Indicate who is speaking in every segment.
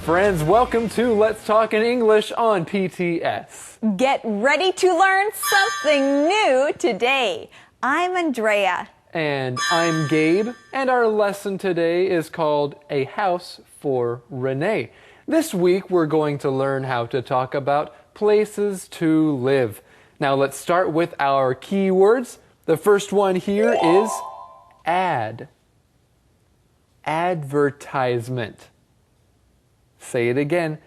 Speaker 1: Friends, welcome to Let's Talk in English on PTS.
Speaker 2: Get ready to learn something new today. I'm Andrea.
Speaker 1: And I'm Gabe, and our lesson today is called A House for Renee. This week we're going to learn how to talk about places to live. Now let's start with our key words. The first one here is ad. Advertisement. Say it again,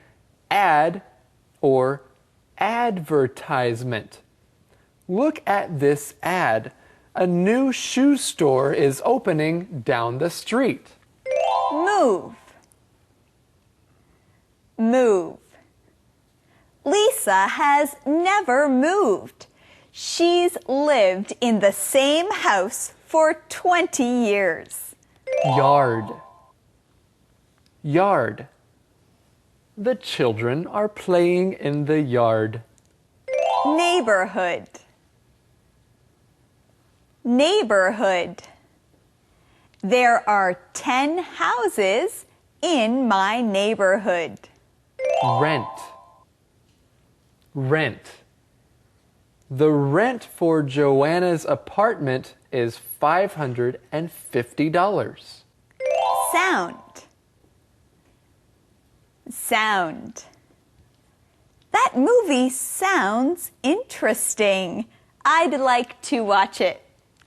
Speaker 1: ad or advertisement. Look at this ad. A new shoe store is opening down the street.
Speaker 2: Move. Move. Lisa has never moved. She's lived in the same house for 20 years.
Speaker 1: Yard. Yard. The children are playing in the yard.
Speaker 2: Neighborhood. Neighborhood. There are 10 houses in my neighborhood.
Speaker 1: Rent. Rent. The rent for Joanna's apartment is $550.
Speaker 2: Sound. Sound. That movie sounds interesting. I'd like to watch it.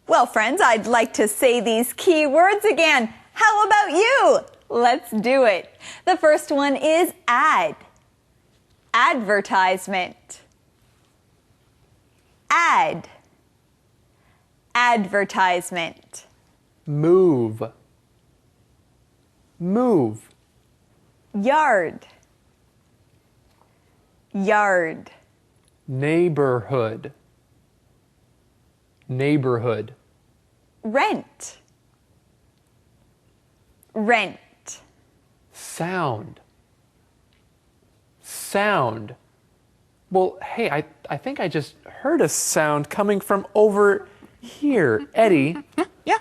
Speaker 2: Well, friends, I'd like to say these key words again. How about you? Let's do it. The first one is ad. Advertisement. Ad. Advertisement.
Speaker 1: Move. Move.
Speaker 2: Yard. Yard.
Speaker 1: Neighborhood. Neighborhood.
Speaker 2: Rent. Rent.
Speaker 1: Sound. Sound. Well, hey, I think I just heard a sound coming from over here. Eddie.
Speaker 3: Yeah?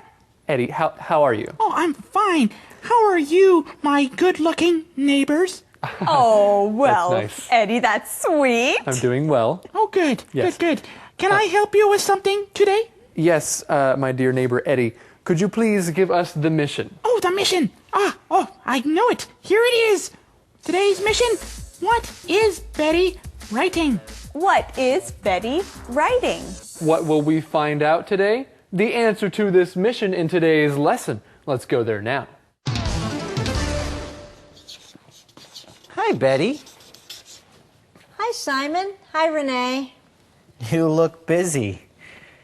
Speaker 1: Eddie, how are you?
Speaker 3: Oh, I'm fine. How are you, my good-looking neighbors?
Speaker 2: Oh, well,
Speaker 1: That's nice.
Speaker 2: Eddie, that's sweet.
Speaker 1: I'm doing well.
Speaker 3: Oh, good.
Speaker 1: Yes.
Speaker 3: Good. Can I help you with something today?
Speaker 1: Yes, my dear neighbor Eddie, could you please give us the mission?
Speaker 3: Oh, the mission. I know it. Here it is. Today's mission. What is Betty writing?
Speaker 2: What is Betty writing?
Speaker 1: What will we find out today? The answer to this mission in today's lesson. Let's go there now.
Speaker 4: Hi, Betty.
Speaker 5: Hi, Simon. Hi, Renee.
Speaker 4: You look busy.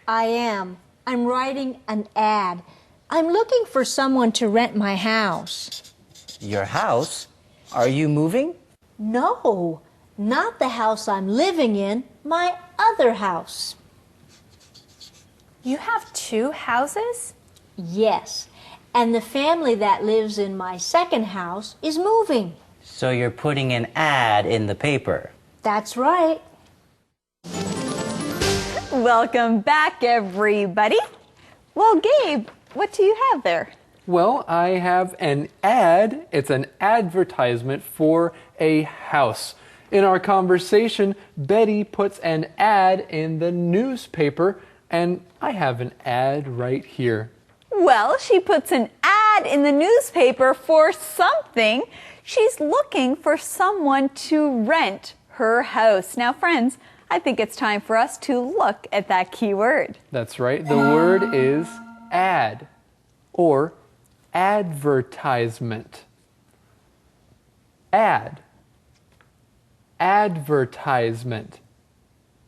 Speaker 5: I am. I'm writing an ad. I'm looking for someone to rent my house.
Speaker 4: Your house? Are you moving?
Speaker 5: No, not the house I'm living in, my other house.
Speaker 2: You have two houses?
Speaker 5: Yes, and the family that lives in my second house is moving.
Speaker 4: So you're putting an ad in the paper.
Speaker 5: That's right.
Speaker 2: Welcome back, everybody. Well, Gabe, what do you have there?
Speaker 1: Well, I have an ad. It's an advertisement for a house. In our conversation, Betty puts an ad in the newspaper, and I have an ad right here.
Speaker 2: Well, she puts an ad in the newspaper for something. She's looking for someone to rent her house. Now, friends, I think it's time for us to look at that key word.
Speaker 1: That's right. The word is ad or advertisement. Ad. Advertisement.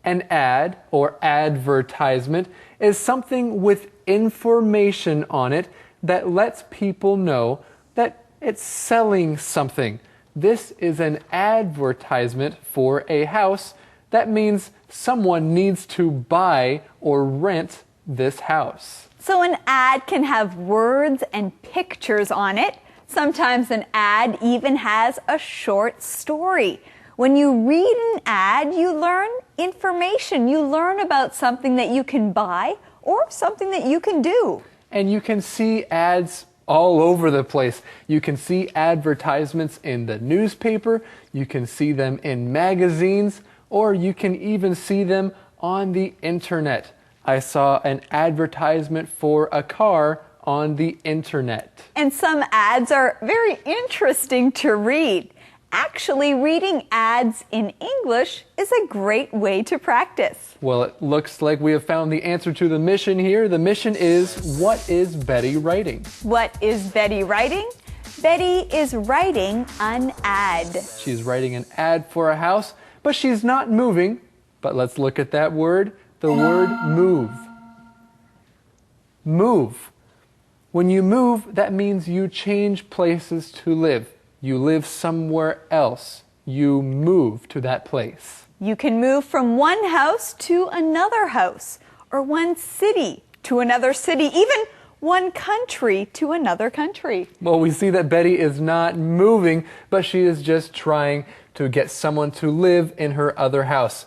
Speaker 1: An ad or advertisement is something with information on it that lets people know that it's selling something. This is an advertisement for a house. That means someone needs to buy or rent this house.
Speaker 2: So an ad can have words and pictures on it. Sometimes an ad even has a short story. When you read an ad, you learn information. You learn about something that you can buy or something that you can do.
Speaker 1: And you can see ads all over the place. You can see advertisements in the newspaper, you can see them in magazines, or you can even see them on the internet. I saw an advertisement for a car on the internet.
Speaker 2: And some ads are very interesting to read. Actually, reading ads in English is a great way to practice.
Speaker 1: Well, it looks like we have found the answer to the mission here. The mission is, what is Betty writing?
Speaker 2: What is Betty writing? Betty is writing an ad.
Speaker 1: She's writing an ad for a house, but she's not moving. But let's look at that word, the word move. Move. When you move, that means you change places to live. You live somewhere else. You move to that place.
Speaker 2: You can move from one house to another house, or one city to another city, even one country to another country.
Speaker 1: Well, we see that Betty is not moving, but she is just trying to get someone to live in her other house.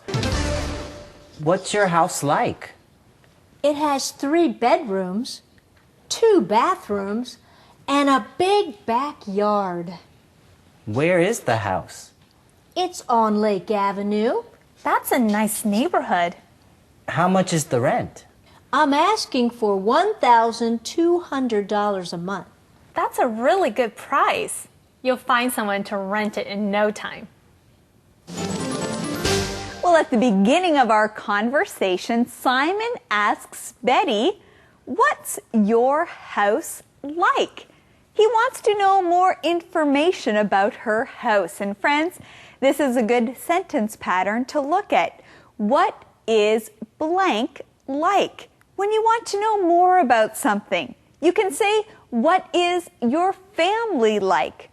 Speaker 4: What's your house like?
Speaker 5: It has 3 bedrooms, 2 bathrooms, and a big backyard.
Speaker 4: Where is the house?
Speaker 5: It's on Lake Avenue.
Speaker 2: That's a nice neighborhood.
Speaker 4: How much is the rent?
Speaker 5: I'm asking for $1,200 a month.
Speaker 6: That's a really good price. You'll find someone to rent it in no time.
Speaker 2: Well, at the beginning of our conversation, Simon asks Betty, "What's your house like?" He wants to know more information about her house. And friends, this is a good sentence pattern to look at. What is blank like? When you want to know more about something, you can say, "What is your family like?"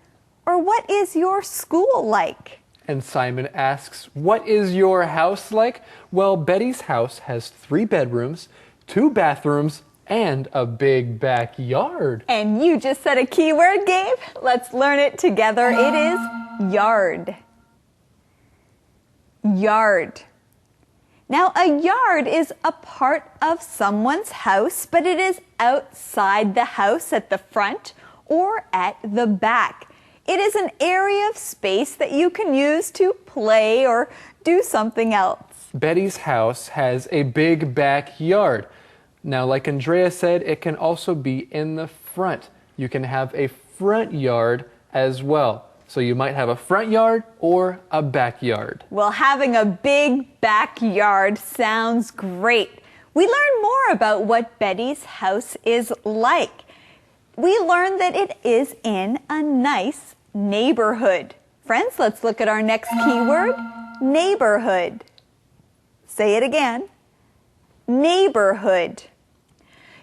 Speaker 2: Or "What is your school like?"
Speaker 1: And Simon asks, what is your house like? Well, Betty's house has 3 bedrooms, 2 bathrooms, and a big backyard.
Speaker 2: And you just said a key word, Gabe. Let's learn it together. It is yard. Yard. Now, a yard is a part of someone's house, but it is outside the house at the front or at the back. It is an area of space that you can use to play or do something else.
Speaker 1: Betty's house has a big backyard. Now, like Andrea said, it can also be in the front. You can have a front yard as well. So you might have a front yard or a backyard.
Speaker 2: Well, having a big backyard sounds great. We learn more about what Betty's house is like. We learned that it is in a nice neighborhood. Friends, let's look at our next keyword, neighborhood. Say it again, neighborhood.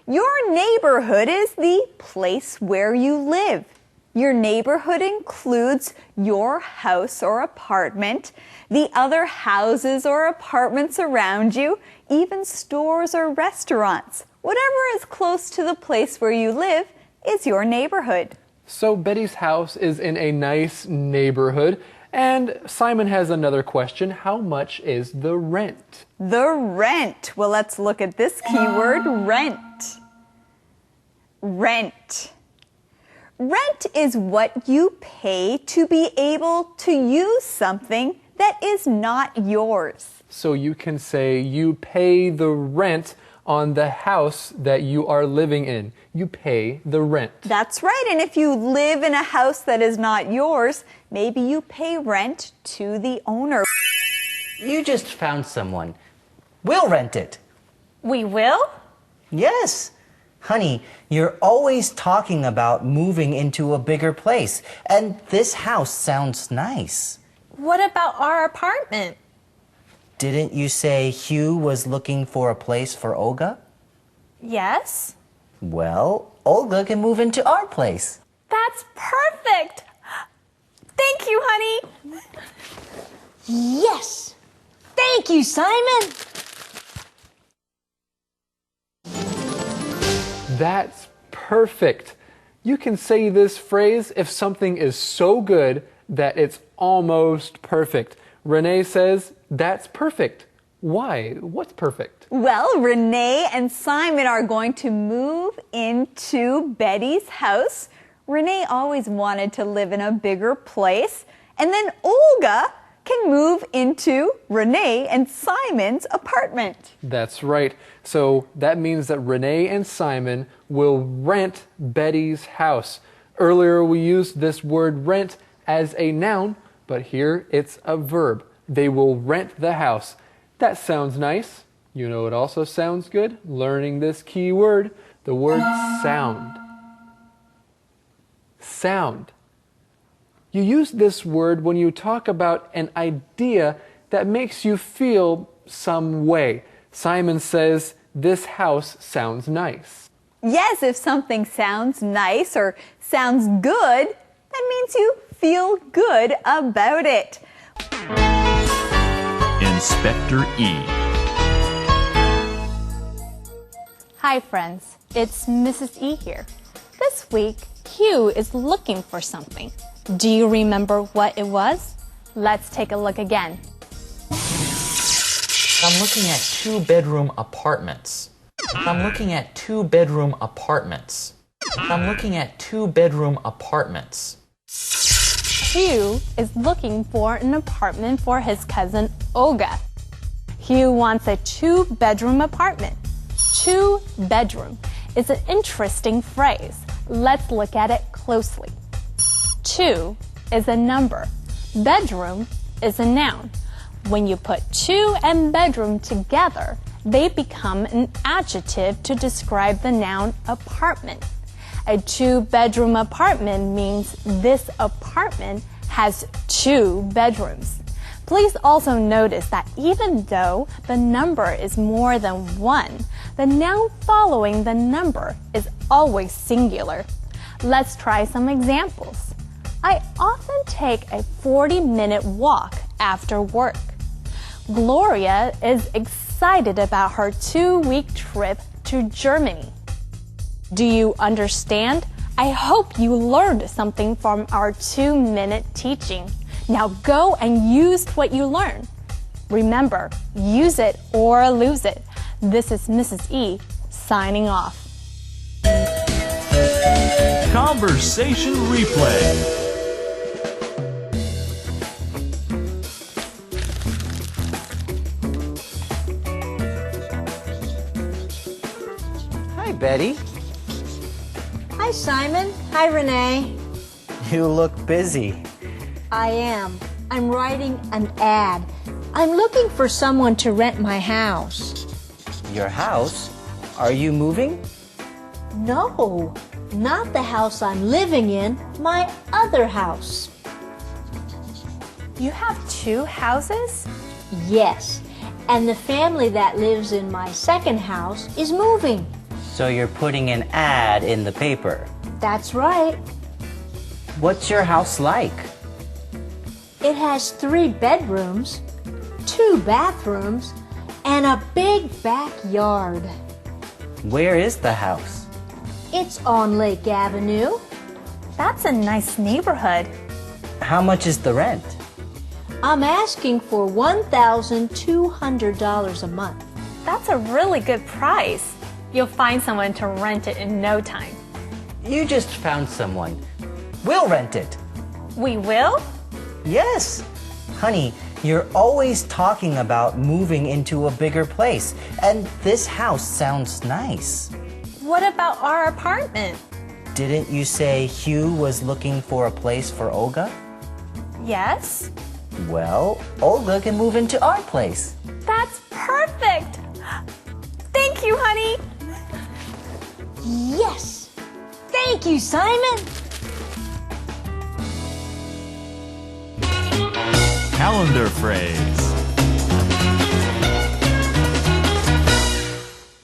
Speaker 2: Your neighborhood is the place where you live. Your neighborhood includes your house or apartment, the other houses or apartments around you, even stores or restaurants. Whatever is close to the place where you live is your neighborhood.
Speaker 1: So Betty's house is in a nice neighborhood. And Simon has another question. How much is the rent?
Speaker 2: The rent. Well, let's look at this keyword, rent. Rent. Rent is what you pay to be able to use something that is not yours.
Speaker 1: So you can say you pay the rent on the house that you are living in. You pay the rent.
Speaker 2: That's right. And if you live in a house that is not yours, maybe you pay rent to the owner.
Speaker 4: You just found someone. We'll rent it.
Speaker 6: We will?
Speaker 4: Yes. Honey, you're always talking about moving into a bigger place, and this house sounds nice.
Speaker 6: What about our apartment?
Speaker 4: Didn't you say Hugh was looking for a place for Olga?
Speaker 6: Yes.
Speaker 4: Well, Olga can move into our place.
Speaker 6: That's perfect. Thank you, honey.
Speaker 5: Yes! Thank you, Simon!
Speaker 1: That's perfect. You can say this phrase if something is so good that it's almost perfect. Renee says, that's perfect. Why? What's perfect?
Speaker 2: Well, Renee and Simon are going to move into Betty's house. Renee always wanted to live in a bigger place. And then Olga can move into Renee and Simon's apartment.
Speaker 1: That's right. So that means that Renee and Simon will rent Betty's house. Earlier we used this word rent as a noun, but here it's a verb. They will rent the house. That sounds nice. You know it also sounds good? Learning this key word, the word sound. Sound. You use this word when you talk about an idea that makes you feel some way. Simon says, this house sounds nice.
Speaker 2: Yes, if something sounds nice or sounds good, that means you feel good about it.
Speaker 7: Inspector E.
Speaker 6: Hi friends, it's Mrs. E here. This week, Hugh is looking for something. Do you remember what it was? Let's take a look again.
Speaker 8: I'm looking at two-bedroom apartments. I'm looking at two-bedroom apartments. I'm looking at two-bedroom apartments.
Speaker 6: Hugh is looking for an apartment for his cousin Olga. Hugh wants a two-bedroom apartment. Two-bedroom is an interesting phrase. Let's look at it closely. Two is a number. Bedroom is a noun. When you put two and bedroom together, they become an adjective to describe the noun apartment. A two-bedroom apartment means this apartment has two bedrooms. Please also notice that even though the number is more than one, the noun following the number is always singular. Let's try some examples. I often take a 40-minute walk after work. Gloria is excited about her 2-week trip to Germany. Do you understand? I hope you learned something from our 2-minute teaching. Now go and use what you learned. Remember, use it or lose it. This is Mrs. E signing off.
Speaker 7: Conversation replay.
Speaker 4: Hi, Betty.
Speaker 5: Hi, Simon. Hi, Renee.
Speaker 4: You look busy.
Speaker 5: I am. I'm writing an ad. I'm looking for someone to rent my house.
Speaker 4: Your house? Are you moving?
Speaker 5: No, not the house I'm living in, my other house.
Speaker 6: You have two houses?
Speaker 5: Yes, and the family that lives in my second house is moving.
Speaker 4: So you're putting an ad in the paper.
Speaker 5: That's right.
Speaker 4: What's your house like?
Speaker 5: It has 3 bedrooms, 2 bathrooms, and a big backyard.
Speaker 4: Where is the house?
Speaker 5: It's on Lake Avenue.
Speaker 6: That's a nice neighborhood.
Speaker 4: How much is the rent?
Speaker 5: I'm asking for $1,200 a month.
Speaker 6: That's a really good price. You'll find someone to rent it in no time.
Speaker 4: You just found someone. We'll rent it.
Speaker 6: We will?
Speaker 4: Yes. Honey, you're always talking about moving into a bigger place, and this house sounds nice.
Speaker 6: What about our apartment?
Speaker 4: Didn't you say Hugh was looking for a place for Olga?
Speaker 6: Yes.
Speaker 4: Well, Olga can move into our place.
Speaker 6: That's perfect. Thank you, honey.
Speaker 5: Yes! Thank you, Simon!
Speaker 7: Calendar phrase.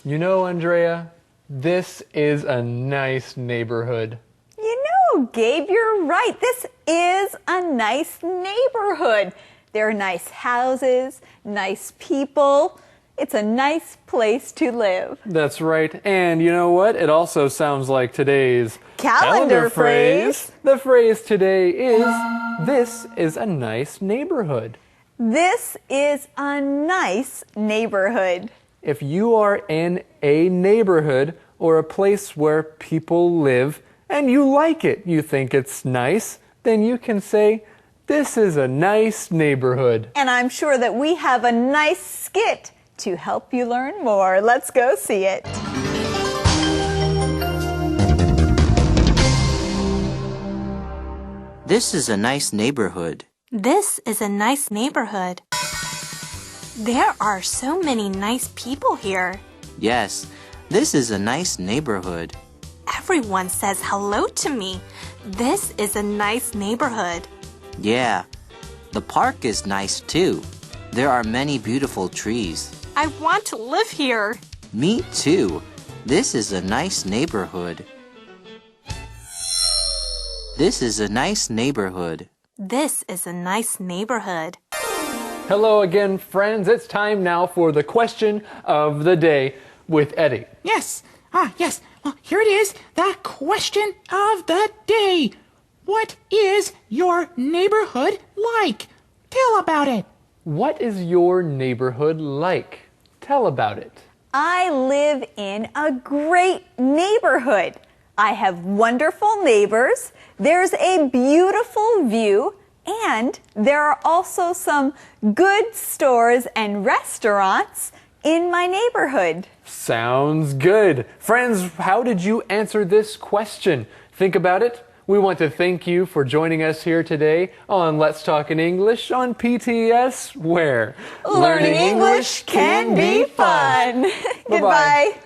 Speaker 1: You know, Andrea, this is a nice neighborhood.
Speaker 2: You know, Gabe, you're right. This is a nice neighborhood. There are nice houses, nice people. It's a nice place to live.
Speaker 1: That's right. And you know what? It also sounds like today's
Speaker 2: Calendar phrase.
Speaker 1: The phrase today is, this is a nice neighborhood.
Speaker 2: This is a nice neighborhood.
Speaker 1: If you are in a neighborhood or a place where people live and you like it, you think it's nice, then you can say, "This is a nice neighborhood."
Speaker 2: And I'm sure that we have a nice skit to help you learn more. Let's go see it.
Speaker 4: This is a nice neighborhood.
Speaker 6: This is a nice neighborhood. There are so many nice people here.
Speaker 4: Yes, this is a nice neighborhood.
Speaker 6: Everyone says hello to me. This is a nice neighborhood.
Speaker 4: Yeah, the park is nice too. There are many beautiful trees.
Speaker 6: I want to live here.
Speaker 4: Me too. This is a nice neighborhood. This is a nice neighborhood.
Speaker 6: This is a nice neighborhood.
Speaker 1: Hello again, friends. It's time now for the question of the day with Eddie.
Speaker 3: Yes. Yes. Well, here it is. The question of the day. What is your neighborhood like? Tell about it.
Speaker 1: What is your neighborhood like? Tell about it.
Speaker 2: I live in a great neighborhood. I have wonderful neighbors. There's a beautiful view. And there are also some good stores and restaurants in my neighborhood.
Speaker 1: Sounds good. Friends, how did you answer this question? Think about it. We want to thank you for joining us here today on Let's Talk in English on PTS, where
Speaker 2: Learning English can be fun. Goodbye.